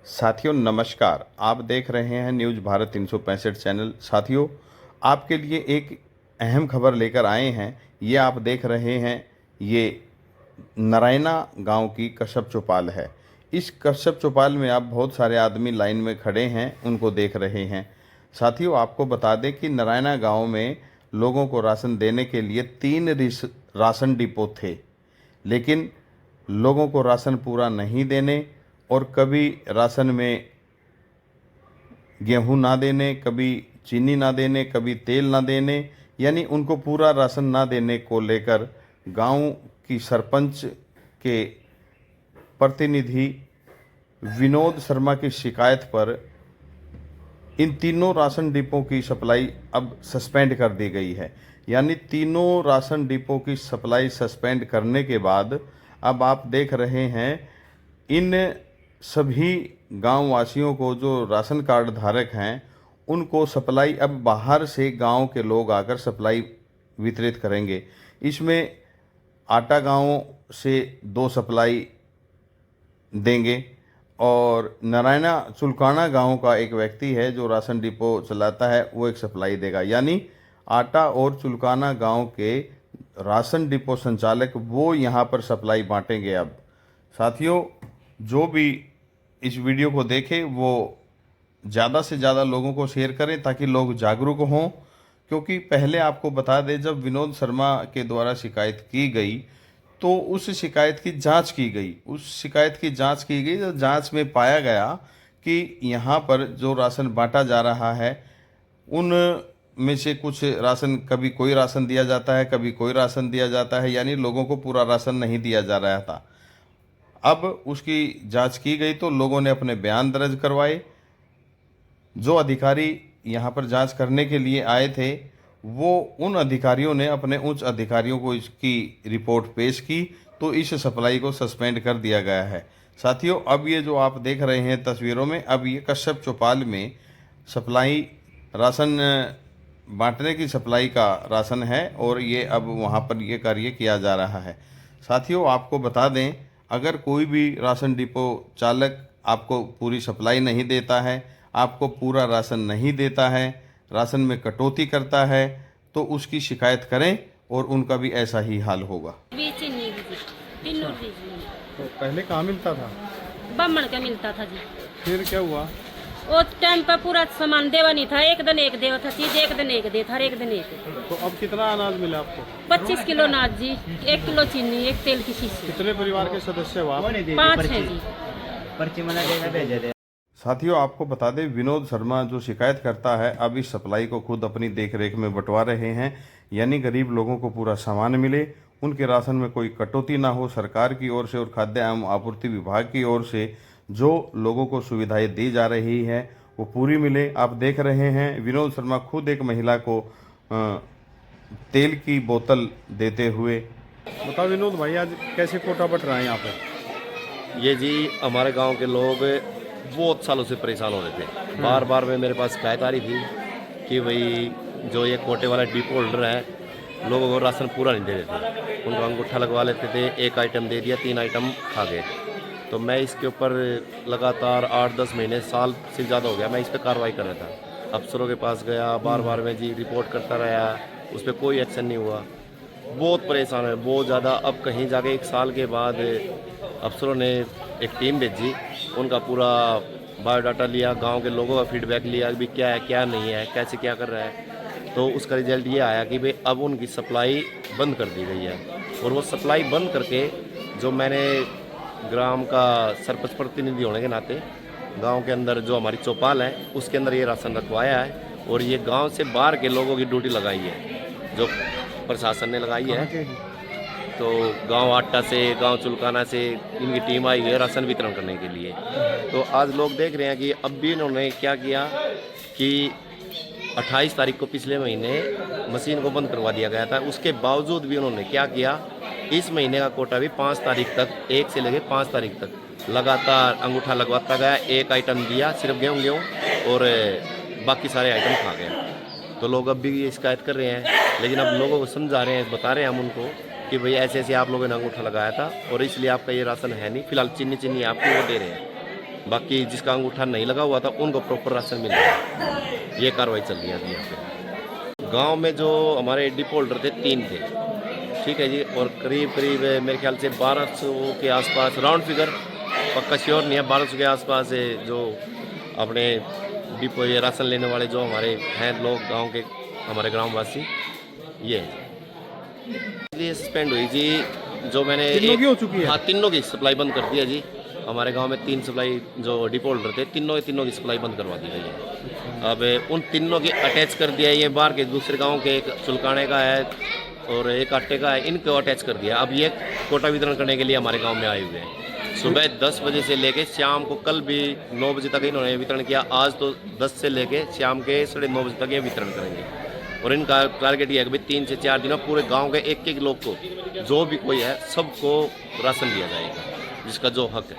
साथियों नमस्कार। आप देख रहे हैं न्यूज़ भारत 365 चैनल। साथियों, आपके लिए एक अहम खबर लेकर आए हैं। ये आप देख रहे हैं, ये नारायणा गांव की कश्यप चौपाल है। इस कश्यप चौपाल में आप बहुत सारे आदमी लाइन में खड़े हैं, उनको देख रहे हैं। साथियों, आपको बता दें कि नारायणा गांव में लोगों को राशन देने के लिए 3 राशन डिपो थे, लेकिन लोगों को राशन पूरा नहीं देने और कभी राशन में गेहूं ना देने, कभी चीनी ना देने, कभी तेल ना देने, यानी उनको पूरा राशन ना देने को लेकर गांव की सरपंच के प्रतिनिधि विनोद शर्मा की शिकायत पर इन तीनों राशन डिपो की सप्लाई अब सस्पेंड कर दी गई है। यानी तीनों राशन डिपो की सप्लाई सस्पेंड करने के बाद अब आप देख रहे हैं, इन सभी गांव वासियों को जो राशन कार्ड धारक हैं उनको सप्लाई अब बाहर से गांव के लोग आकर सप्लाई वितरित करेंगे। इसमें आटा गांव से 2 सप्लाई देंगे और नारायणा चुलकाना गांव का एक व्यक्ति है जो राशन डिपो चलाता है, वो एक सप्लाई देगा। यानी आटा और चुलकाना गांव के राशन डिपो संचालक वो यहाँ पर सप्लाई बांटेंगे। अब साथियों, जो भी इस वीडियो को देखें वो ज़्यादा से ज़्यादा लोगों को शेयर करें ताकि लोग जागरूक हों। क्योंकि पहले आपको बता दें, जब विनोद शर्मा के द्वारा शिकायत की गई तो उस शिकायत की जांच की गई। तो जांच में पाया गया कि यहाँ पर जो राशन बांटा जा रहा है उन में से कुछ राशन, कभी कोई राशन दिया जाता है, कभी कोई राशन दिया जाता है, यानी लोगों को पूरा राशन नहीं दिया जा रहा था। अब उसकी जांच की गई तो लोगों ने अपने बयान दर्ज करवाए। जो अधिकारी यहाँ पर जांच करने के लिए आए थे, वो उन अधिकारियों ने अपने उच्च अधिकारियों को इसकी रिपोर्ट पेश की, तो इस सप्लाई को सस्पेंड कर दिया गया है। साथियों, अब ये जो आप देख रहे हैं तस्वीरों में, अब ये कश्यप चौपाल में सप्लाई राशन बांटने की सप्लाई का राशन है और ये अब वहाँ पर ये कार्य किया जा रहा है। साथियों, आपको बता दें, अगर कोई भी राशन डिपो चालक आपको पूरी सप्लाई नहीं देता है, आपको पूरा राशन नहीं देता है, राशन में कटौती करता है, तो उसकी शिकायत करें और उनका भी ऐसा ही हाल होगा। तो पहले कहाँ मिलता था? बामण का मिलता था जी। फिर क्या हुआ? वो टाइम पर पूरा सामान देवा नहीं था, एक दिन एक देवा था चीज, एक दिन एक दे था, एक दिन एक। तो अब कितना अनाज मिला आपको? 25 किलो अनाज जी, 1 किलो चीनी, 1 तेल की शीशी। कितने परिवार के सदस्य हो आप? 5 है जी। पर्ची मना देगा भेजे दे। साथियों, आपको बता दें, विनोद शर्मा जो शिकायत करता है अब इस सप्लाई को खुद अपनी देखरेख में बंटवा रहे हैं। यानी गरीब लोगों को पूरा सामान मिले, उनके राशन में कोई कटौती ना हो। सरकार की ओर से और खाद्य एवं आपूर्ति विभाग की ओर से जो लोगों को सुविधाएं दी जा रही है वो पूरी मिले। आप देख रहे हैं, विनोद शर्मा खुद एक महिला को तेल की बोतल देते हुए। बताओ विनोद भाई, आज कैसे कोटा बट रहा है यहाँ पे? ये जी, हमारे गांव के लोग बहुत सालों से परेशान हो रहे थे। बार बार में मेरे पास शिकायत आ रही थी कि भाई जो ये कोटे वाला डिपो होल्डर है, लोगों को राशन पूरा नहीं दे रहे थे। उनको अंगूठा लगवा लेते थे, 1 आइटम दे दिया, 3 आइटम खा गए। तो मैं इसके ऊपर लगातार 8-10 महीने, साल से ज़्यादा हो गया, मैं इस पर कार्रवाई कर रहा था। अफसरों के पास गया, बार बार में जी रिपोर्ट करता रहा, उस पर कोई एक्शन नहीं हुआ। बहुत परेशान है, बहुत ज़्यादा। अब कहीं जाके 1 साल के बाद अफसरों ने एक टीम भेजी, उनका पूरा बायोडाटा लिया, गांव के लोगों का फीडबैक लिया कि क्या है क्या नहीं है, कैसे क्या कर रहा है। तो उसका रिजल्ट ये आया कि भाई अब उनकी सप्लाई बंद कर दी गई है। और वो सप्लाई बंद करके, जो मैंने ग्राम का सरपंच प्रतिनिधि होने के नाते गांव के अंदर जो हमारी चौपाल है उसके अंदर ये राशन रखवाया है और ये गांव से बाहर के लोगों की ड्यूटी लगाई है, जो प्रशासन ने लगाई है। तो गांव आटा से, गांव चुलकाना से इनकी टीम आई है राशन वितरण करने के लिए। तो आज लोग देख रहे हैं कि अब भी इन्होंने क्या किया कि 28 तारीख को पिछले महीने मशीन को बंद करवा दिया गया था। उसके बावजूद भी उन्होंने क्या किया, इस महीने का कोटा भी 5 तारीख तक, 1 से लेकर 5 तारीख तक लगातार अंगूठा लगवाता गया। 1 आइटम दिया, सिर्फ गेहूँ और बाकी सारे आइटम खा गए। तो लोग अब भी ये शिकायत कर रहे हैं, लेकिन अब लोगों को समझा रहे हैं, बता रहे हैं हम उनको कि भाई ऐसे ऐसे आप लोगों ने अंगूठा लगाया था और इसलिए आपका ये राशन है नहीं। फिलहाल चीनी आपको वो दे रहे हैं, बाकी जिसका अंगूठा नहीं लगा हुआ था उनको प्रॉपर राशन मिल रहा है। ये कार्रवाई चल रही है अभी यहाँ पे। गांव में जो हमारे डिपो होल्डर थे 3 थे, ठीक है जी, और करीब करीब मेरे ख्याल से 1200 के आसपास, राउंड फिगर पक्का श्योर नहीं है, 1200 के आसपास जो अपने डिपो ये राशन लेने वाले जो हमारे हैं लोग गांव के, हमारे ग्रामवासी, ये इसलिए सस्पेंड हुई जी। जो मैंने तीनों की हो चुकी है? हाँ, तीनों की सप्लाई बंद कर दिया जी। हमारे गांव में 3 सप्लाई जो डिपो होल्डर थे, तीनों की सप्लाई बंद करवा दी गई है। अब उन तीनों की अटैच कर दिया है, ये बाहर के दूसरे गांव के, एक चुलकाने का है और एक आटे का है, इनको अटैच कर दिया। अब ये कोटा वितरण करने के लिए हमारे गांव में आए हुए हैं। सुबह 10 बजे से लेके शाम को, कल भी 9 बजे तक इन्होंने वितरण किया, आज तो 10 से लेके शाम के 9:30 बजे तक ये वितरण करेंगे। और इनका टारगेट ये है कि भाई 3 से 4 दिन में पूरे गांव के एक लोग को, जो भी कोई है, सबको राशन दिया जाएगा जिसका जो हक है।